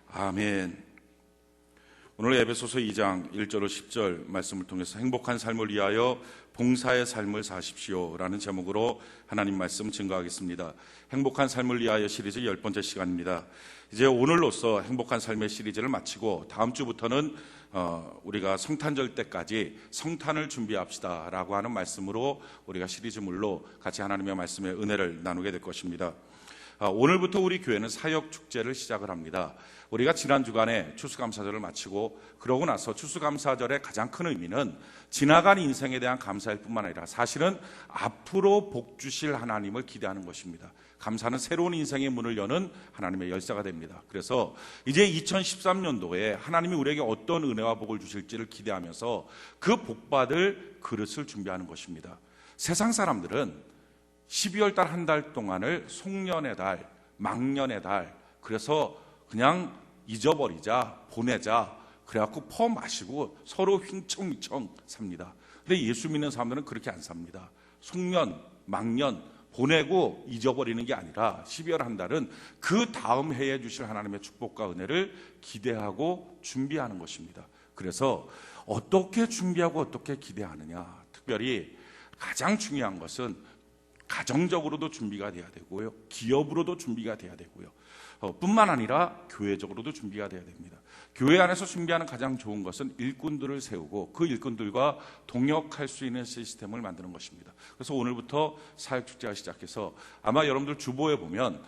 아멘. 오늘 에베소서 2장 1절로 10절 말씀을 통해서 행복한 삶을 위하여 봉사의 삶을 사십시오 라는 제목으로 하나님 말씀 증거하겠습니다. 행복한 삶을 위하여 시리즈 10번째 시간입니다. 이제 오늘로써 행복한 삶의 시리즈를 마치고 다음 주부터는 우리가 성탄절 때까지 성탄을 준비합시다 라고 하는 말씀으로 우리가 시리즈물로 같이 하나님의 말씀의 은혜를 나누게 될 것입니다. 오늘부터 우리 교회는 사역축제를 시작을 합니다. 우리가 지난 주간에 추수감사절을 마치고 그러고 나서 추수감사절의 가장 큰 의미는 지나간 인생에 대한 감사일 뿐만 아니라 사실은 앞으로 복 주실 하나님을 기대하는 것입니다. 감사는 새로운 인생의 문을 여는 하나님의 열쇠가 됩니다. 그래서 이제 2013년도에 하나님이 우리에게 어떤 은혜와 복을 주실지를 기대하면서 그 복받을 그릇을 준비하는 것입니다. 세상 사람들은 12월 달 한 달 동안을 송년의 달, 망년의 달, 그래서 그냥 잊어버리자, 보내자, 그래갖고 퍼 마시고 서로 휘청휘청 삽니다. 근데 예수 믿는 사람들은 그렇게 안 삽니다. 송년, 망년 보내고 잊어버리는 게 아니라 12월 한 달은 그 다음 해에 주실 하나님의 축복과 은혜를 기대하고 준비하는 것입니다. 그래서 어떻게 준비하고 어떻게 기대하느냐, 특별히 가장 중요한 것은 가정적으로도 준비가 돼야 되고요, 기업으로도 준비가 돼야 되고요, 뿐만 아니라 교회적으로도 준비가 돼야 됩니다. 교회 안에서 준비하는 가장 좋은 것은 일꾼들을 세우고 그 일꾼들과 동역할 수 있는 시스템을 만드는 것입니다. 그래서 오늘부터 사역축제가 시작해서 아마 여러분들 주보에 보면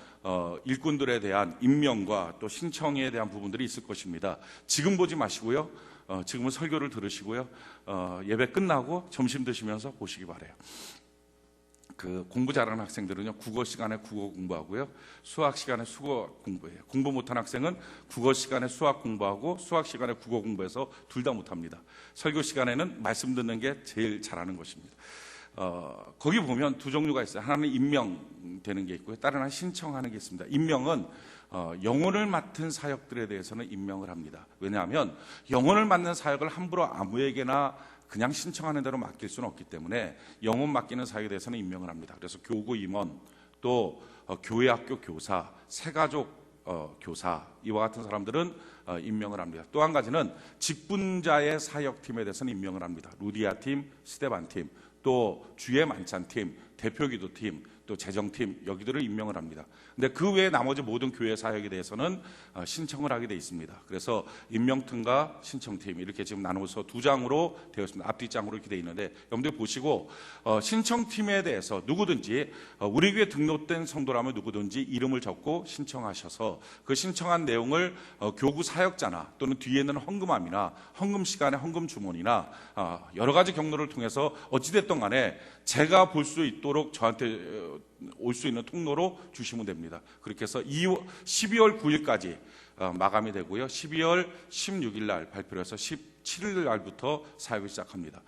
일꾼들에 대한 임명과 또 신청에 대한 부분들이 있을 것입니다. 지금 보지 마시고요, 지금은 설교를 들으시고요, 예배 끝나고 점심 드시면서 보시기 바라요. 공부 잘하는 학생들은요, 국어 시간에 국어 공부하고요, 수학 시간에 수학 공부해요. 공부 못하는 학생은 국어 시간에 수학 공부하고 수학 시간에 국어 공부해서 둘 다 못합니다. 설교 시간에는 말씀 듣는 게 제일 잘하는 것입니다. 거기 보면 두 종류가 있어요. 하나는 임명되는 게 있고요, 다른 하나는 신청하는 게 있습니다. 임명은 영혼을 맡은 사역들에 대해서는 임명을 합니다. 왜냐하면 영혼을 맡는 사역을 함부로 아무에게나 그냥 신청하는 대로 맡길 수는 없기 때문에 영혼 맡기는 사역에 대해서는 임명을 합니다. 그래서 교구 임원, 또 교회학교 교사, 새가족 교사, 이와 같은 사람들은 임명을 합니다. 또 한 가지는 직분자의 사역팀에 대해서는 임명을 합니다. 루디아 팀, 스테반 팀, 또 주의 만찬 팀, 대표기도팀, 또 재정팀, 여기들을 임명을 합니다. 근데 그 외에 나머지 모든 교회 사역에 대해서는 신청을 하게 되어 있습니다. 그래서 임명팀과 신청팀 이렇게 지금 나눠서 두 장으로 되어 있습니다. 앞뒤장으로 이렇게 되어 있는데 여러분들 보시고 신청팀에 대해서 누구든지 우리 교회 등록된 성도라면 누구든지 이름을 적고 신청하셔서 그 신청한 내용을 교구 사역자나 또는 뒤에 있는 헌금함이나 헌금 시간에 헌금 주문이나 여러 가지 경로를 통해서 어찌됐든 간에 제가 볼 수 있도록 저한테 올 수 있는 통로로 주시면 됩니다. 그렇게 해서 12월 9일까지 마감이 되고요, 12월 16일 날 발표를 해서 17일 날부터 사역을 시작합니다.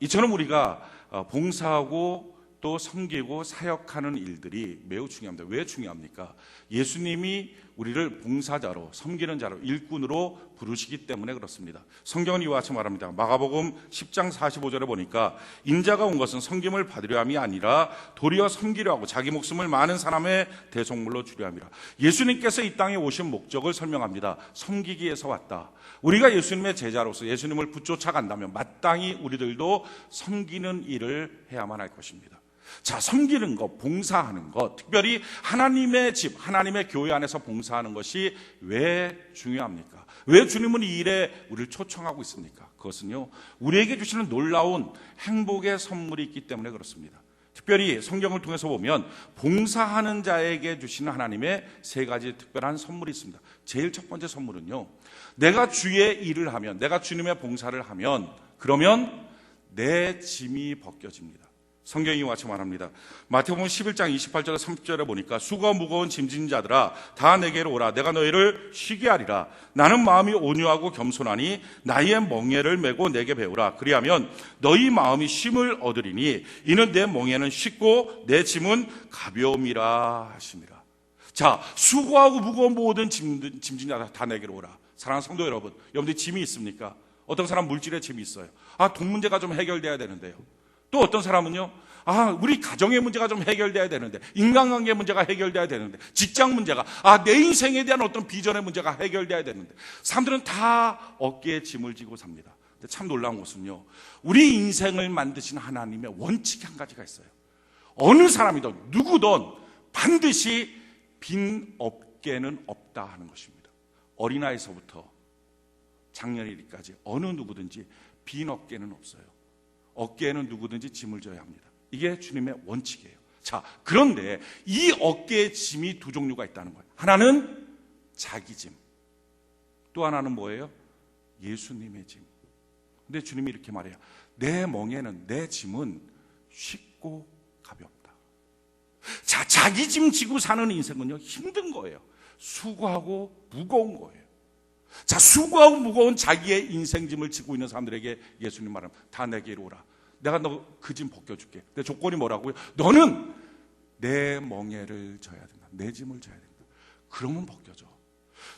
이처럼 우리가 봉사하고 또 섬기고 사역하는 일들이 매우 중요합니다. 왜 중요합니까? 예수님이 우리를 봉사자로, 섬기는 자로, 일꾼으로 부르시기 때문에 그렇습니다. 성경은 이와 같이 말합니다. 마가복음 10장 45절에 보니까 인자가 온 것은 섬김을 받으려 함이 아니라 도리어 섬기려 하고 자기 목숨을 많은 사람의 대속물로 주려 함이라. 예수님께서 이 땅에 오신 목적을 설명합니다. 섬기기 위해서 왔다. 우리가 예수님의 제자로서 예수님을 붙쫓아 간다면 마땅히 우리들도 섬기는 일을 해야만 할 것입니다. 자, 섬기는 것, 봉사하는 것, 특별히 하나님의 집, 하나님의 교회 안에서 봉사하는 것이 왜 중요합니까? 왜 주님은 이 일에 우리를 초청하고 있습니까? 그것은요, 우리에게 주시는 놀라운 행복의 선물이 있기 때문에 그렇습니다. 특별히 성경을 통해서 보면 봉사하는 자에게 주시는 하나님의 세 가지 특별한 선물이 있습니다. 제일 첫 번째 선물은요, 내가 주의 일을 하면, 내가 주님의 봉사를 하면, 그러면 내 짐이 벗겨집니다. 성경이 이와 같이 말합니다. 마태복음 11장 28절에 30절에 보니까 수고 무거운 짐진 자들아 다 내게로 오라. 내가 너희를 쉬게 하리라. 나는 마음이 온유하고 겸손하니 나의 멍에를 메고 내게 배우라. 그리하면 너희 마음이 쉼을 얻으리니 이는 내 멍에는 쉽고 내 짐은 가벼움이라 하심이라. 자, 수고하고 무거운 모든 짐진 자들 다 내게로 오라. 사랑하는 성도 여러분, 여러분들 짐이 있습니까? 어떤 사람 물질에 짐이 있어요. 돈 문제가 좀 해결돼야 되는데요. 또 어떤 사람은요, 우리 가정의 문제가 좀 해결돼야 되는데, 인간관계 문제가 해결돼야 되는데, 직장 문제가, 내 인생에 대한 어떤 비전의 문제가 해결돼야 되는데, 사람들은 다 어깨에 짐을 지고 삽니다. 근데 참 놀라운 것은요, 우리 인생을 만드신 하나님의 원칙이 한 가지가 있어요. 어느 사람이든 누구든 반드시 빈 어깨는 없다 하는 것입니다. 어린아이서부터 장년일까지 어느 누구든지 빈 어깨는 없어요. 어깨에는 누구든지 짐을 져야 합니다. 이게 주님의 원칙이에요. 자, 그런데 이 어깨의 짐이 두 종류가 있다는 거예요. 하나는 자기 짐, 또 하나는 뭐예요? 예수님의 짐. 근데 주님이 이렇게 말해요. 내 멍에는, 내 짐은 쉽고 가볍다. 자, 자기 짐 지고 사는 인생은요, 힘든 거예요. 수고하고 무거운 거예요. 자, 수고하고 무거운 자기의 인생 짐을 지고 있는 사람들에게 예수님 말합니다. 다 내게로 오라. 내가 너 그 짐 벗겨줄게. 내 조건이 뭐라고요? 너는 내 멍에를 져야 된다. 내 짐을 져야 된다. 그러면 벗겨져.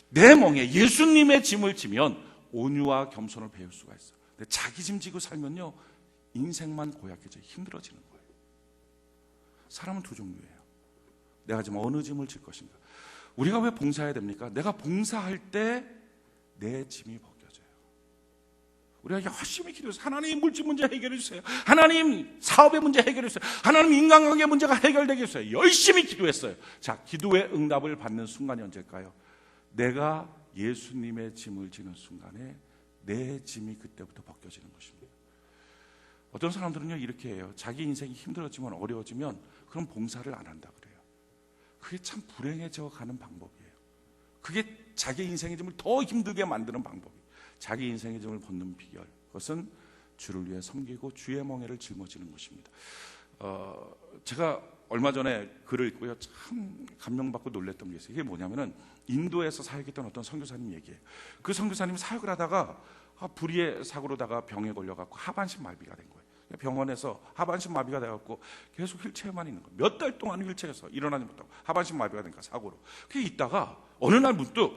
내 멍에 예수님의 짐을 지면 온유와 겸손을 배울 수가 있어. 근데 자기 짐 지고 살면요, 인생만 고약해져 힘들어지는 거예요. 사람은 두 종류예요. 내가 지금 어느 짐을 질 것인가. 우리가 왜 봉사해야 됩니까? 내가 봉사할 때 내 짐이 벗겨져요. 우리가 열심히 기도해서 하나님 물질 문제 해결해 주세요. 하나님 사업의 문제 해결해 주세요. 하나님 인간관계 문제가 해결되게 해주세요. 열심히 기도했어요. 자, 기도의 응답을 받는 순간이 언제일까요? 내가 예수님의 짐을 지는 순간에 내 짐이 그때부터 벗겨지는 것입니다. 어떤 사람들은요, 이렇게 해요. 자기 인생이 힘들어지면, 어려워지면 그럼 봉사를 안 한다 그래요. 그게 참 불행해져 가는 방법이에요. 그게 자기 인생의 짐을 더 힘들게 만드는 방법이에요. 자기 인생의 짐을 벗는 비결, 그것은 주를 위해 섬기고 주의 멍에를 짊어지는 것입니다. 제가 얼마 전에 글을 읽고요, 참 감명받고 놀랐던 게 있어요. 이게 뭐냐면은 인도에서 사역했던 어떤 선교사님 얘기예요. 그 선교사님이 사역을 하다가 불의의 사고로다가 병에 걸려갖고 하반신 마비가 된 거예요. 병원에서 하반신 마비가 돼갖고 계속 휠체어만 있는 거예요. 몇 달 동안 휠체어에서 일어나지 못하고 하반신 마비가 되니까 사고로. 그게 있다가 어느 날 문득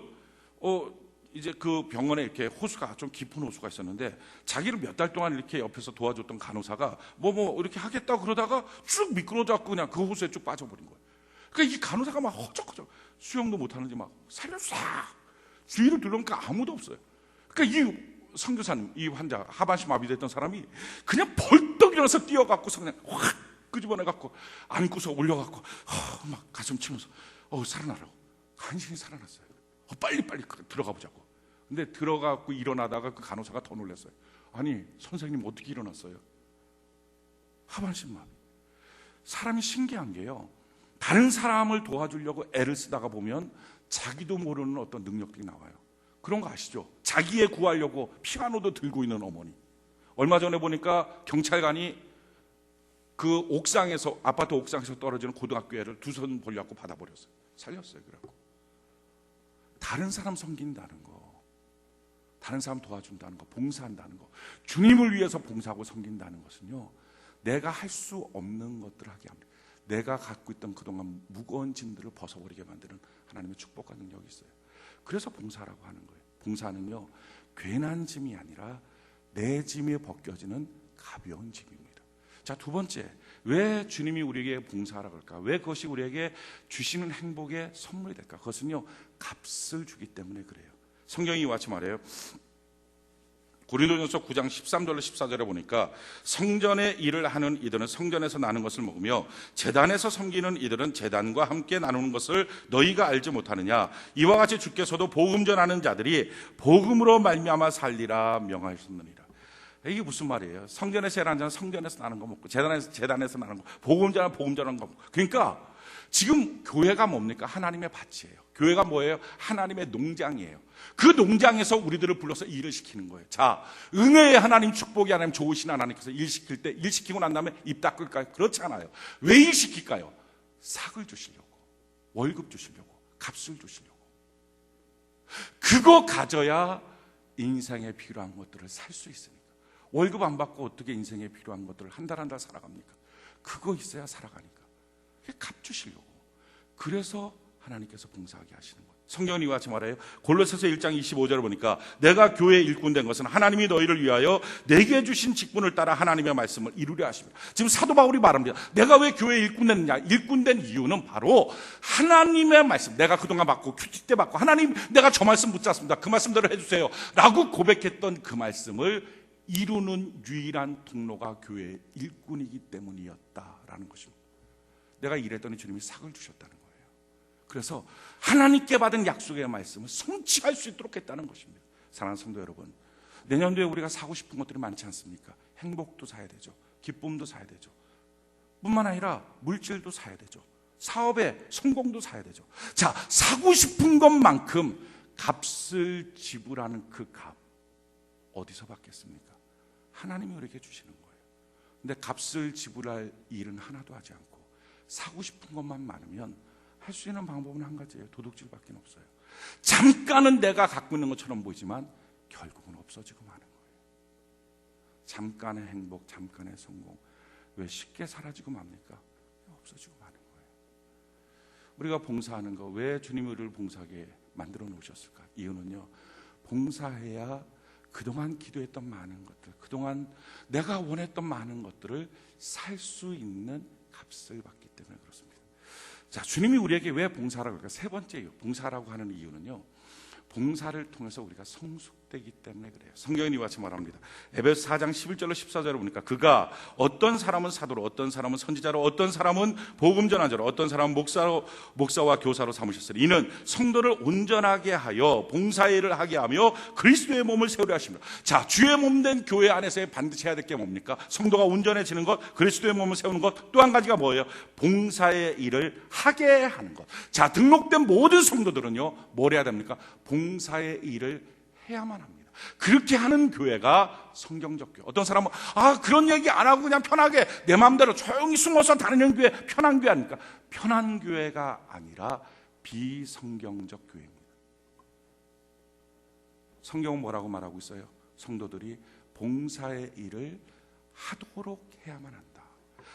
이제 그 병원에 이렇게 호수가 좀 깊은 호수가 있었는데, 자기를 몇 달 동안 이렇게 옆에서 도와줬던 간호사가 뭐 이렇게 하겠다고 그러다가 쭉 미끄러져갖고 그냥 그 호수에 쭉 빠져버린 거예요. 그러니까 이 간호사가 막 허적허적 수영도 못하는지 막 살려주자 주위를 둘러보니까 아무도 없어요. 그러니까 이 선교사님, 이 환자 하반신 마비됐던 사람이 그냥 벌떡 일어나서 뛰어갖고 그냥 확 끄집어내갖고 안고서 올려갖고 막 가슴 치면서 살아나라고, 간신히 살아났어요. 빨리 들어가 보자고. 근데 들어가고 일어나다가 그 간호사가 더 놀랐어요. 아니, 선생님 어떻게 일어났어요? 하반신 마비. 사람이 신기한 게요, 다른 사람을 도와주려고 애를 쓰다가 보면 자기도 모르는 어떤 능력들이 나와요. 그런 거 아시죠? 자기애 구하려고 피아노도 들고 있는 어머니. 얼마 전에 보니까 경찰관이 그 옥상에서, 아파트 옥상에서 떨어지는 고등학교애를 두 손 벌려갖고 받아버렸어요. 살렸어요. 그래갖고 다른 사람 섬긴다는 거, 다른 사람 도와준다는 거, 봉사한다는 거, 주님을 위해서 봉사하고 섬긴다는 것은요, 내가 할 수 없는 것들을 하게 합니다. 내가 갖고 있던 그동안 무거운 짐들을 벗어버리게 만드는 하나님의 축복과 능력이 있어요. 그래서 봉사라고 하는 거예요. 봉사는요, 괜한 짐이 아니라 내 짐이 벗겨지는 가벼운 짐입니다. 자, 두 번째, 왜 주님이 우리에게 봉사하라고 할까? 왜 그것이 우리에게 주시는 행복의 선물이 될까? 그것은요, 값을 주기 때문에 그래요. 성경이 이와 같이 말해요. 고린도전서 9장 13절로 14절에 보니까 성전의 일을 하는 이들은 성전에서 나는 것을 먹으며 제단에서 섬기는 이들은 제단과 함께 나누는 것을 너희가 알지 못하느냐? 이와 같이 주께서도 복음 전하는 자들이 복음으로 말미암아 살리라 명하셨느니라. 이게 무슨 말이에요? 성전에서 일하는 자는 성전에서 나는 거 먹고 제단에서 나는 거, 복음 전하는 거 먹고. 그러니까 지금 교회가 뭡니까? 하나님의 밭이에요. 교회가 뭐예요? 하나님의 농장이에요. 그 농장에서 우리들을 불러서 일을 시키는 거예요. 자, 은혜의 하나님, 축복의 하나님, 좋으신 하나님께서 일 시킬 때 일 시키고 난 다음에 입 닦을까요? 그렇지 않아요. 왜 일 시킬까요? 삭을 주시려고, 월급 주시려고, 값을 주시려고. 그거 가져야 인생에 필요한 것들을 살 수 있으니까. 월급 안 받고 어떻게 인생에 필요한 것들을 한 달 한 달 살아갑니까? 그거 있어야 살아가니까. 값 주시려고. 그래서 하나님께서 봉사하게 하시는 거예요. 성경은 이와 같이 말해요. 골로새서 1장 25절을 보니까 내가 교회의 일꾼 된 것은 하나님이 너희를 위하여 내게 주신 직분을 따라 하나님의 말씀을 이루려 하십니다. 지금 사도 바울이 말합니다. 내가 왜 교회의 일꾼 됐느냐? 일꾼 된 이유는 바로 하나님의 말씀, 내가 그동안 받고 큐티 때 받고 하나님 내가 저 말씀 붙잡습니다. 그 말씀대로 해주세요 라고 고백했던 그 말씀을 이루는 유일한 통로가 교회의 일꾼이기 때문이었다라는 것입니다. 내가 일했더니 주님이 삭을 주셨다는 거예요. 그래서 하나님께 받은 약속의 말씀을 성취할 수 있도록 했다는 것입니다. 사랑하는 성도 여러분, 내년도에 우리가 사고 싶은 것들이 많지 않습니까? 행복도 사야 되죠. 기쁨도 사야 되죠. 뿐만 아니라 물질도 사야 되죠. 사업의 성공도 사야 되죠. 자, 사고 싶은 것만큼 값을 지불하는 그 값 어디서 받겠습니까? 하나님이 우리에게 주시는 거예요. 근데 값을 지불할 일은 하나도 하지 않고 사고 싶은 것만 많으면 할 수 있는 방법은 한 가지예요. 도둑질밖에 없어요. 잠깐은 내가 갖고 있는 것처럼 보이지만 결국은 없어지고 마는 거예요. 잠깐의 행복, 잠깐의 성공, 왜 쉽게 사라지고 맙니까? 없어지고 마는 거예요. 우리가 봉사하는 거, 왜 주님이 우리를 봉사하게 만들어 놓으셨을까? 이유는요, 봉사해야 그동안 기도했던 많은 것들, 그동안 내가 원했던 많은 것들을 살 수 있는 값을 받기 때문에 그렇습니다. 자, 주님이 우리에게 왜 봉사라고 할까요? 세 번째 봉사라고 하는 이유는요, 봉사를 통해서 우리가 성숙되기 때문에 그래요. 성경은 이와 같이 말합니다. 에베소 4장 11절로 14절을 보니까 그가 어떤 사람은 사도로, 어떤 사람은 선지자로, 어떤 사람은 복음 전환자로, 어떤 사람은 목사와 교사로 삼으셨으니 이는 성도를 온전하게 하여 봉사의 일을 하게 하며 그리스도의 몸을 세우려 하십니다. 자, 주의 몸된 교회 안에서 반드시 해야 될 게 뭡니까? 성도가 온전해지는 것, 그리스도의 몸을 세우는 것, 또 한 가지가 뭐예요? 봉사의 일을 하게 하는 것. 자, 등록된 모든 성도들은요, 뭘 해야 됩니까? 봉사의 일을 해야만 합니다. 그렇게 하는 교회가 성경적 교회. 어떤 사람은 그런 얘기 안 하고 그냥 편하게 내 마음대로 조용히 숨어서 다니는 교회, 편한 교회 아닙니까? 편한 교회가 아니라 비성경적 교회입니다. 성경은 뭐라고 말하고 있어요? 성도들이 봉사의 일을 하도록 해야만 한다.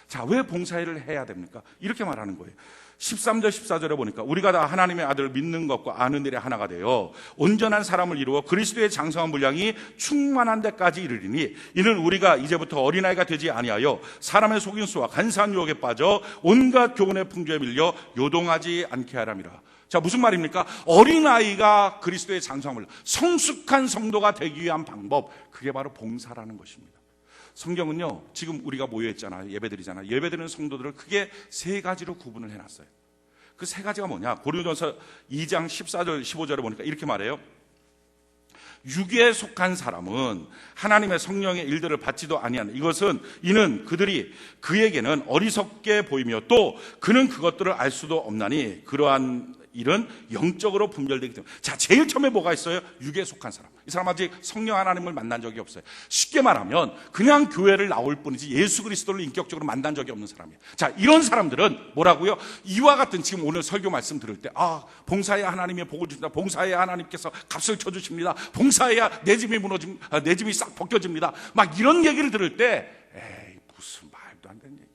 자, 왜 봉사일을 해야 됩니까? 이렇게 말하는 거예요. 13절 14절에 보니까 우리가 다 하나님의 아들을 믿는 것과 아는 일에 하나가 되어 온전한 사람을 이루어 그리스도의 장성한 분량이 충만한 데까지 이르리니 이는 우리가 이제부터 어린아이가 되지 아니하여 사람의 속임수와 간사한 유혹에 빠져 온갖 교훈의 풍조에 밀려 요동하지 않게 하람이라. 자, 무슨 말입니까? 어린아이가 그리스도의 장성함을, 성숙한 성도가 되기 위한 방법, 그게 바로 봉사라는 것입니다. 성경은요, 지금 우리가 모여있잖아요. 예배드리잖아요. 예배드리는 성도들을 크게 세 가지로 구분을 해놨어요. 그 세 가지가 뭐냐? 고린도전서 2장 14절 15절에 보니까 이렇게 말해요. 육에 속한 사람은 하나님의 성령의 일들을 받지도 아니하는, 이것은 이는 그들이 그에게는 어리석게 보이며 또 그는 그것들을 알 수도 없나니 그러한 일은 영적으로 분별되기 때문에. 자, 제일 처음에 뭐가 있어요? 육에 속한 사람. 이 사람 아직 성령 하나님을 만난 적이 없어요. 쉽게 말하면 그냥 교회를 나올 뿐이지 예수 그리스도를 인격적으로 만난 적이 없는 사람이에요. 자, 이런 사람들은 뭐라고요? 이와 같은, 지금 오늘 설교 말씀 들을 때 봉사해야 하나님의 복을 주십니다. 봉사해야 하나님께서 값을 쳐주십니다. 봉사해야 내 짐이 무너집니다. 내 짐이 싹 벗겨집니다. 막 이런 얘기를 들을 때 에이, 무슨 말도 안 되는 얘기.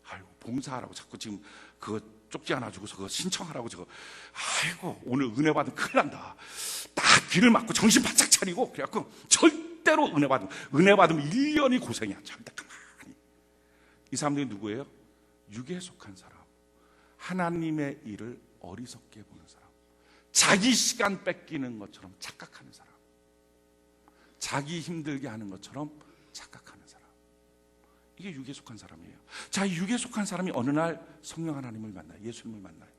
아이고, 봉사하라고 자꾸 지금 그거 쪽지 하나 주고서 그거 신청하라고 저거. 아이고, 오늘 은혜 받으면 큰일 난다. 딱 귀를 막고 정신 바짝 차리고 그래갖고 절대로 은혜 받으면 1년이 고생이야. 절대 가만히. 이 사람들이 누구예요? 육에 속한 사람. 하나님의 일을 어리석게 보는 사람. 자기 시간 뺏기는 것처럼 착각하는 사람. 자기 힘들게 하는 것처럼 착각하는 사람. 이게 육에 속한 사람이에요. 자, 육에 속한 사람이 어느 날 성령 하나님을 만나요. 예수님을 만나요.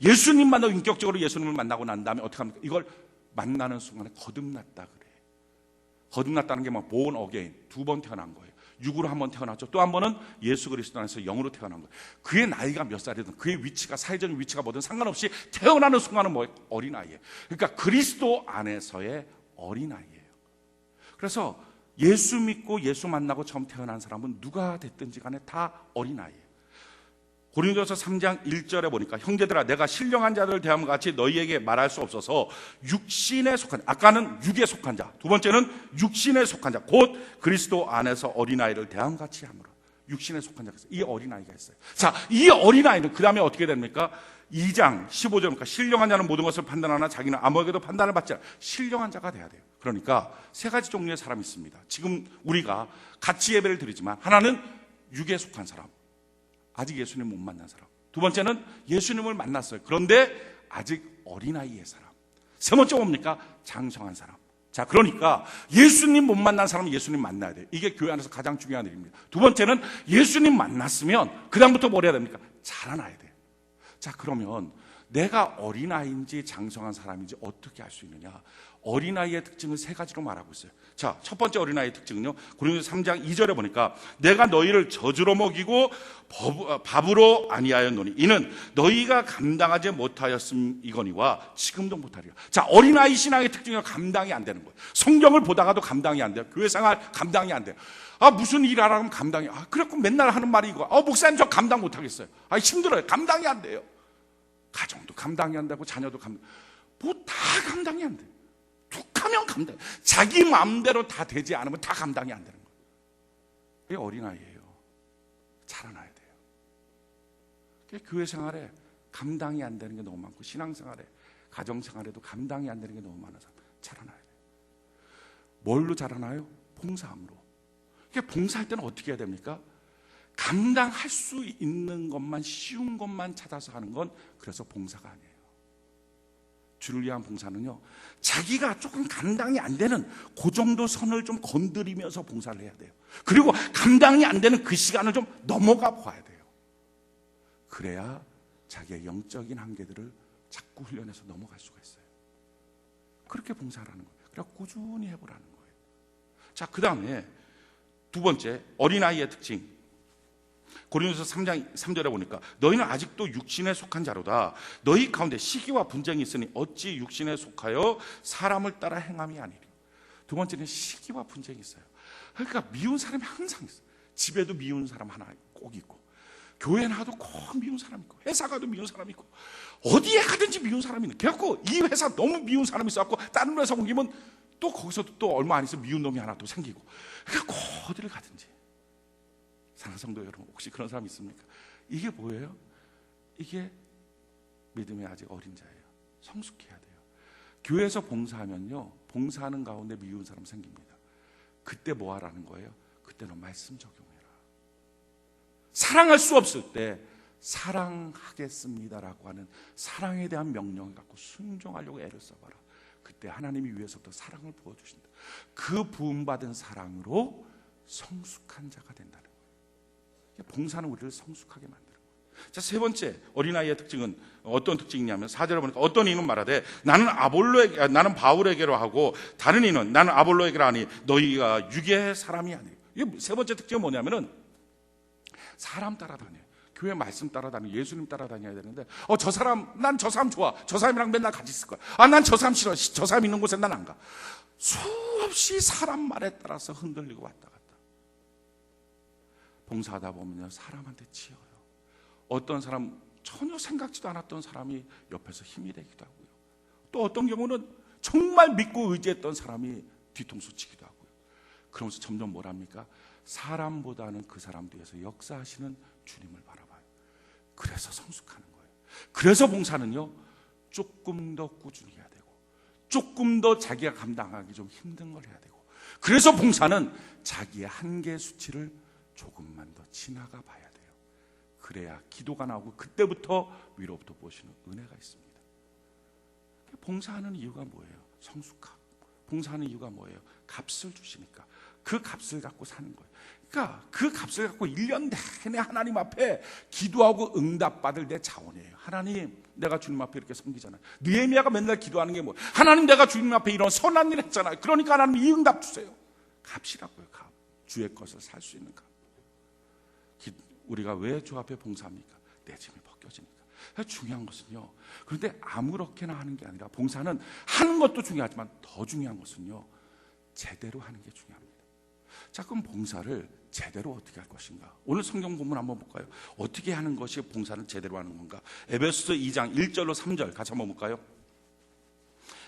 예수님 만나고 인격적으로 예수님을 만나고 난 다음에 어떻게 합니까? 이걸 만나는 순간에 거듭났다 그래. 거듭났다는 게 막 born again, 두 번 태어난 거예요. 육으로 한 번 태어났죠. 또 한 번은 예수 그리스도 안에서 영으로 태어난 거예요. 그의 나이가 몇 살이든 그의 위치가, 사회적인 위치가 뭐든 상관없이 태어나는 순간은 뭐예요? 어린아이예요. 그러니까 그리스도 안에서의 어린아이예요. 그래서 예수 믿고 예수 만나고 처음 태어난 사람은 누가 됐든지 간에 다 어린아이예요. 고린도전서 3장 1절에 보니까 형제들아, 내가 신령한 자들을 대함과 같이 너희에게 말할 수 없어서 육신에 속한 자, 아까는 육에 속한 자, 두 번째는 육신에 속한 자, 곧 그리스도 안에서 어린아이를 대함과 같이 함으로. 육신에 속한 자가 있어요. 이 어린아이가 있어요. 자, 이 어린아이는 그 다음에 어떻게 됩니까? 2장 15절입니까? 신령한 자는 모든 것을 판단하나 자기는 아무에게도 판단을 받지 않아. 신령한 자가 돼야 돼요. 그러니까 세 가지 종류의 사람이 있습니다. 지금 우리가 같이 예배를 드리지만, 하나는 육에 속한 사람, 아직 예수님 못 만난 사람. 두 번째는 예수님을 만났어요. 그런데 아직 어린아이의 사람. 세 번째 뭡니까? 장성한 사람. 자, 그러니까 예수님 못 만난 사람은 예수님 만나야 돼요. 이게 교회 안에서 가장 중요한 일입니다. 두 번째는 예수님 만났으면 그 다음부터 뭘 해야 됩니까? 자라나야 돼요. 자, 그러면 내가 어린아이인지 장성한 사람인지 어떻게 알 수 있느냐? 어린아이의 특징은 세 가지로 말하고 있어요. 자, 첫 번째 어린아이의 특징은요, 고린도서 3장 2절에 보니까 내가 너희를 젖으로 먹이고 밥으로 아니하였노니 이는 너희가 감당하지 못하였음이거니와 지금도 못하리라. 자, 어린아이 신앙의 특징은 감당이 안 되는 거예요. 성경을 보다가도 감당이 안 돼요. 교회 생활 감당이 안 돼요. 아, 무슨 일 하라면 감당이, 그래갖고 맨날 하는 말이 이거. 목사님 저 감당 못하겠어요. 힘들어요. 감당이 안 돼요. 가정도 감당이 안 되고 자녀도 뭐 다 감당이 안 돼요. 툭하면 감당. 자기 마음대로 다 되지 않으면 다 감당이 안 되는 거예요. 그게 어린아이예요. 자라나야 돼요. 교회 생활에 감당이 안 되는 게 너무 많고, 신앙생활에, 가정생활에도 감당이 안 되는 게 너무 많아서 자라나야 돼요. 뭘로 자라나요? 봉사함으로. 봉사할 때는 어떻게 해야 됩니까? 감당할 수 있는 것만, 쉬운 것만 찾아서 하는 건 그래서 봉사가 아니에요. 주를 위한 봉사는요, 자기가 조금 감당이 안 되는 그 정도 선을 좀 건드리면서 봉사를 해야 돼요. 그리고 감당이 안 되는 그 시간을 좀 넘어가 봐야 돼요. 그래야 자기의 영적인 한계들을 자꾸 훈련해서 넘어갈 수가 있어요. 그렇게 봉사하라는 거예요. 그래야 꾸준히 해보라는 거예요. 자, 그 다음에 두 번째, 어린아이의 특징. 고린도서 3장 3절에 보니까 너희는 아직도 육신에 속한 자로다. 너희 가운데 시기와 분쟁이 있으니 어찌 육신에 속하여 사람을 따라 행함이 아니리. 두 번째는 시기와 분쟁이 있어요. 그러니까 미운 사람이 항상 있어요. 집에도 미운 사람 하나 꼭 있고, 교회 나가도 꼭 미운 사람 있고, 회사 가도 미운 사람 있고, 어디에 가든지 미운 사람이 있는. 그래갖고 이 회사 너무 미운 사람이 있어갖고 다른 회사 옮기면 또 거기서도 또 얼마 안 있어 미운 놈이 하나 또 생기고. 그러니까 어디를 가든지. 사랑하는 성도 여러분, 혹시 그런 사람 있습니까? 이게 뭐예요? 이게 믿음의 아직 어린 자예요. 성숙해야 돼요. 교회에서 봉사하면요, 봉사하는 가운데 미운 사람 생깁니다. 그때 뭐 하라는 거예요? 그때는 말씀 적용해라. 사랑할 수 없을 때 사랑하겠습니다라고 하는 사랑에 대한 명령을 갖고 순종하려고 애를 써봐라. 그때 하나님이 위에서부터 사랑을 부어주신다. 그 부음받은 사랑으로 성숙한 자가 된다는 거예요. 봉사는 우리를 성숙하게 만드는 거예요. 자, 세 번째 어린아이의 특징은 어떤 특징이냐면 4절에 보니까 어떤 이는 말하되 나는 바울에게로 하고 다른 이는 나는 아볼로에게로 하니 너희가 육의 사람이 아니에요. 이게 세 번째 특징은 뭐냐면은 사람 따라다녀요. 교회 말씀 따라다니고 예수님 따라다녀야 되는데 난 저 사람 좋아. 저 사람이랑 맨날 같이 있을 거야. 난 저 사람 싫어. 저 사람 있는 곳에 난 안 가. 수없이 사람 말에 따라서 흔들리고 왔다 갔다. 봉사하다 보면요, 사람한테 치여요. 어떤 사람 전혀 생각지도 않았던 사람이 옆에서 힘이 되기도 하고요. 또 어떤 경우는 정말 믿고 의지했던 사람이 뒤통수 치기도 하고요. 그러면서 점점 뭘 합니까? 사람보다는 그 사람 뒤에서 역사하시는 주님을 바라봐요. 그래서 성숙하는 거예요. 그래서 봉사는요, 조금 더 꾸준히 해야 되고, 조금 더 자기가 감당하기 좀 힘든 걸 해야 되고, 그래서 봉사는 자기의 한계 수치를 조금만 더 지나가 봐야 돼요. 그래야 기도가 나오고 그때부터 위로부터 보시는 은혜가 있습니다. 봉사하는 이유가 뭐예요? 성숙함. 봉사하는 이유가 뭐예요? 값을 주시니까. 그 값을 갖고 사는 거예요. 그러니까 그 값을 갖고 1년 내내 하나님 앞에 기도하고 응답받을 내 자원이에요. 하나님, 내가 주님 앞에 이렇게 섬기잖아요. 느헤미야가 맨날 기도하는 게 뭐예요? 하나님, 내가 주님 앞에 이런 선한 일 했잖아요. 그러니까 하나님 이 응답 주세요. 값이라고요. 값. 주의 것을 살 수 있는 값. 우리가 왜 주 앞에 봉사합니까? 내 짐이 벗겨지니까. 중요한 것은요, 그런데 아무렇게나 하는 게 아니라, 봉사는 하는 것도 중요하지만 더 중요한 것은요, 제대로 하는 게 중요합니다. 자, 그럼 봉사를 제대로 어떻게 할 것인가? 오늘 성경 본문 한번 볼까요? 어떻게 하는 것이 봉사는 제대로 하는 건가? 에베소서 2장 1절로 3절 같이 한번 볼까요?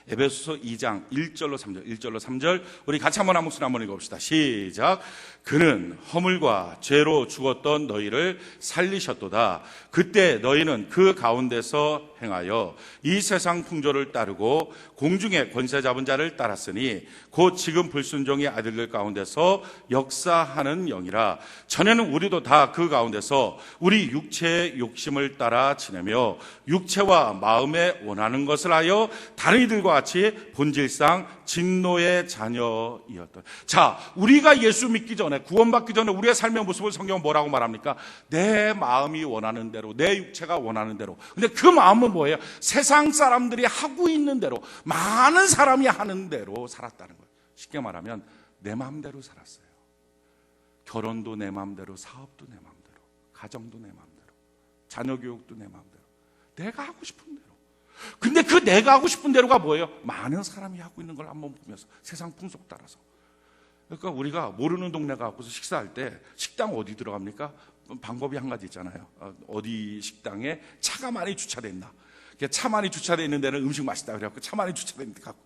에베소서 2장 1절로 3절, 1절로 3절 우리 같이 한번 한 목소리 한번 읽어봅시다. 시작. 그는 허물과 죄로 죽었던 너희를 살리셨도다. 그때 너희는 그 가운데서 행하여 이 세상 풍조를 따르고 공중의 권세 잡은 자를 따랐으니 곧 지금 불순종의 아들들 가운데서 역사하는 영이라. 전에는 우리도 다 그 가운데서 우리 육체의 욕심을 따라 지내며 육체와 마음에 원하는 것을 하여 다른 이들과 같이 본질상 진노의 자녀이었던. 자, 우리가 예수 믿기 전에, 구원받기 전에 우리의 삶의 모습을 성경은 뭐라고 말합니까? 내 마음이 원하는 대로, 내 육체가 원하는 대로. 근데 그 마음은 뭐예요? 세상 사람들이 하고 있는 대로, 많은 사람이 하는 대로 살았다는 거예요. 쉽게 말하면 내 마음대로 살았어요. 결혼도 내 마음대로, 사업도 내 마음대로, 가정도 내 마음대로, 자녀 교육도 내 마음대로, 내가 하고 싶은 대로. 근데 그 내가 하고 싶은 대로가 뭐예요? 많은 사람이 하고 있는 걸 한번 보면서 세상 풍속 따라서. 그러니까 우리가 모르는 동네 가고서 식사할 때 식당 어디 들어갑니까? 방법이 한 가지 있잖아요. 어디 식당에 차가 많이 주차되어 있나. 차 많이 주차되어 있는 데는 음식 맛있다 그래갖고 차 많이 주차되어 있는 데 가고.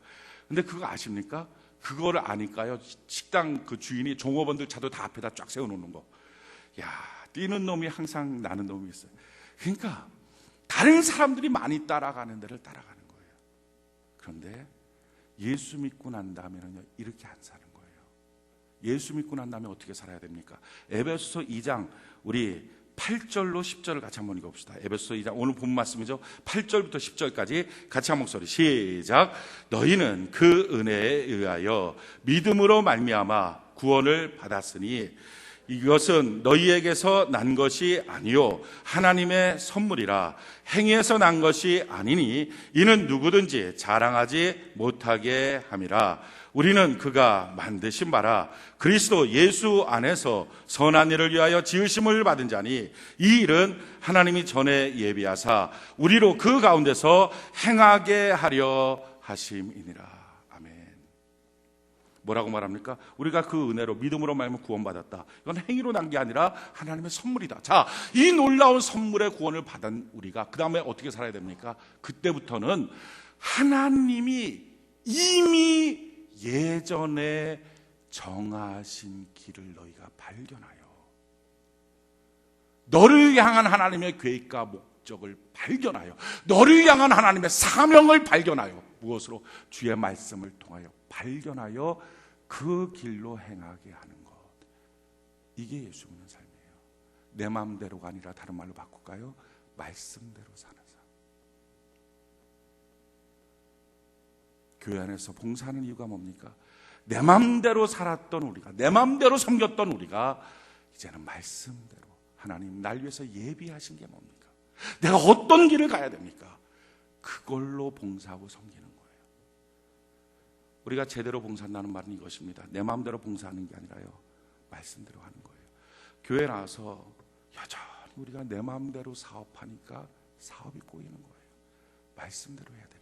근데 그거 아십니까? 그거를 아니까요. 식당 그 주인이 종업원들 차도 다 앞에다 쫙 세워놓는 거. 야, 뛰는 놈이 항상 나는 놈이 있어요. 그러니까 다른 사람들이 많이 따라가는 데를 따라가는 거예요. 그런데 예수 믿고 난 다음에는요, 이렇게 안 사는 거예요. 예수 믿고 난 다음에 어떻게 살아야 됩니까? 에베소서 2장 우리 8절로 10절을 같이 한번 읽어봅시다. 에베소서 2장 오늘 본 말씀이죠. 8절부터 10절까지 같이 한 목소리 시작. 너희는 그 은혜에 의하여 믿음으로 말미암아 구원을 받았으니 이것은 너희에게서 난 것이 아니요 하나님의 선물이라. 행위에서 난 것이 아니니 이는 누구든지 자랑하지 못하게 함이라. 우리는 그가 만드신 바라 그리스도 예수 안에서 선한 일을 위하여 지으심을 받은 자니 이 일은 하나님이 전에 예비하사 우리로 그 가운데서 행하게 하려 하심이니라. 뭐라고 말합니까? 우리가 그 은혜로 믿음으로 말하면 구원받았다. 이건 행위로 난 게 아니라 하나님의 선물이다. 자, 이 놀라운 선물의 구원을 받은 우리가 그 다음에 어떻게 살아야 됩니까? 그때부터는 하나님이 이미 예전에 정하신 길을 너희가 발견하여 너를 향한 하나님의 계획과 목적을 발견하여 너를 향한 하나님의 사명을 발견하여 무엇으로? 주의 말씀을 통하여 발견하여 그 길로 행하게 하는 것. 이게 예수 믿는 삶이에요. 내 마음대로가 아니라 다른 말로 바꿀까요? 말씀대로 사는 삶. 교회 안에서 봉사하는 이유가 뭡니까? 내 마음대로 살았던 우리가, 내 마음대로 섬겼던 우리가 이제는 말씀대로 하나님 날 위해서 예비하신 게 뭡니까? 내가 어떤 길을 가야 됩니까? 그걸로 봉사하고 섬기는 거예요. 우리가 제대로 봉사한다는 말은 이것입니다. 내 마음대로 봉사하는 게 아니라요, 말씀대로 하는 거예요. 교회 나와서 여전히 우리가 내 마음대로 사업하니까 사업이 꼬이는 거예요. 말씀대로 해야 되는데.